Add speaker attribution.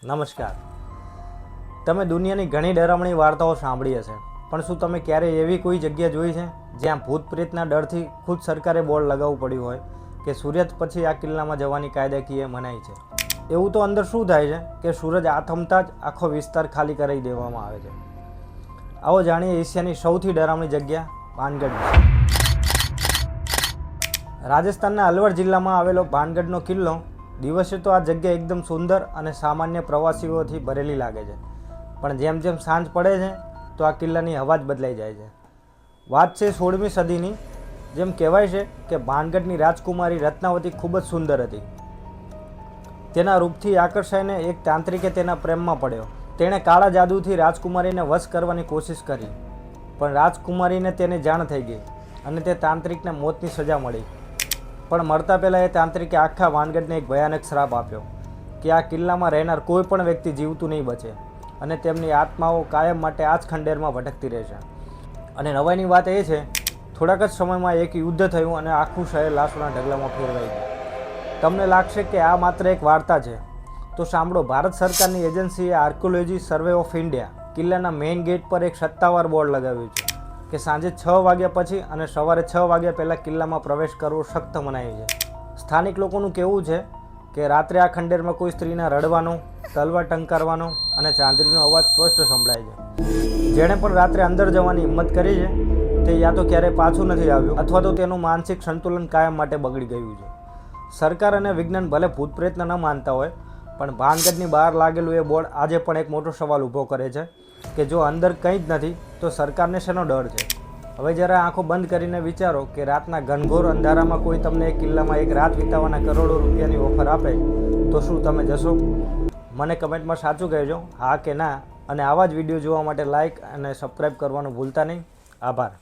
Speaker 1: નમસ્કાર. તમે દુનિયાની ઘણી ડરામણી વાર્તાઓ સાંભળી હશે, પણ શું તમે ક્યારેય એવી કોઈ જગ્યા જોઈ છે જ્યાં ભૂત પ્રેતના ડરથી ખુદ સરકારે બોર્ડ લગાવવું પડ્યું હોય કે સૂર્યાસ્ત પછી આ કિલ્લામાં જવાની કાયદાકીય મનાઈ છે? એવું તો અંદર શું થાય છે કે સૂરજ આથમતા જ આખો વિસ્તાર ખાલી કરી દેવામાં આવે છે. આવો જાણીએ એશિયાની સૌથી ડરામણી જગ્યા ભાનગઢ. રાજસ્થાનના અલવર જિલ્લામાં આવેલો ભાનગઢનો કિલ્લો દિવસે તો આ જગ્યા એકદમ સુંદર અને સામાન્ય પ્રવાસીઓથી ભરેલી લાગે છે, પણ જેમ જેમ સાંજ પડે છે તો આ કિલ્લાની હવા જ બદલાઈ જાય છે. વાત છે 16મી સદીની. જેમ કહેવાય છે કે ભાનગઢની રાજકુમારી રત્નાવતી ખૂબ જ સુંદર હતી. તેના રૂપથી આકર્ષાઈને એક તાંત્રિકે તેના પ્રેમમાં પડ્યો. તેણે કાળા જાદુથી રાજકુમારીને વશ કરવાની કોશિશ કરી, પણ રાજકુમારીને તેની જાણ થઈ ગઈ અને તે તાંત્રિકને મોતની સજા મળી. પણ મરતા પહેલાં એ તાંત્રિકે આખા ભાનગઢને એક ભયાનક શ્રાપ આપ્યો કે આ કિલ્લામાં રહેનાર કોઈ પણ વ્યક્તિ જીવતું નહીં બચે અને તેમની આત્માઓ કાયમ માટે આ જ ખંડેરમાં ભટકતી રહેશે. અને નવાઈની વાત એ છે, થોડાક જ સમયમાં એક યુદ્ધ થયું અને આખું શહેર લાશોના ઢગલામાં ફેરવાઈ ગયું. તમને લાગશે કે આ માત્ર એક વાર્તા છે, તો સાંભળો. ભારત સરકારની એજન્સીએ આર્કિયોલોજી સર્વે ઓફ ઇન્ડિયા કિલ્લાના મેઇન ગેટ પર એક સત્તાવાર બોર્ડ લગાવ્યું છે કે સાંજે 6 વાગ્યા પછી અને સવારે 6 વાગ્યા પહેલાં કિલ્લામાં પ્રવેશ કરવો સખ્ત મનાય છે. સ્થાનિક લોકોનું કહેવું છે કે રાત્રે આ ખંડેરમાં કોઈ સ્ત્રીના રડવાનો, તલવાર ટંકારવાનો અને ચાંદરીનો અવાજ સ્પષ્ટ સંભળાય છે. જેણે પણ રાત્રે અંદર જવાની હિંમત કરી છે તે યા તો ક્યારેય પાછું નથી આવ્યું અથવા તો તેનું માનસિક સંતુલન કાયમ માટે બગડી ગયું છે. સરકાર અને વિજ્ઞાન ભલે ભૂત પ્રયત્ન ન માનતા હોય, પણ ભાનગઢની બહાર લાગેલું એ બોર્ડ આજે પણ એક મોટો સવાલ ઊભો કરે છે કે જો અંદર કંઈ જ નથી તો સરકારને શેનો ડર છે? હવે જરા આંખો બંધ કરીને વિચારો કે રાતના ઘનઘોર અંધારામાં કોઈ તમને એક કિલ્લામાં એક રાત વિતાવવાના કરોડો રૂપિયાની ઓફર આપે તો શું તમે જશો? મને કમેન્ટમાં સાચું કહેજો, હા કે ના. અને આવા જ વિડીયો જોવા માટે લાઇક અને સબસ્ક્રાઈબ કરવાનું ભૂલતા નહીં. આભાર.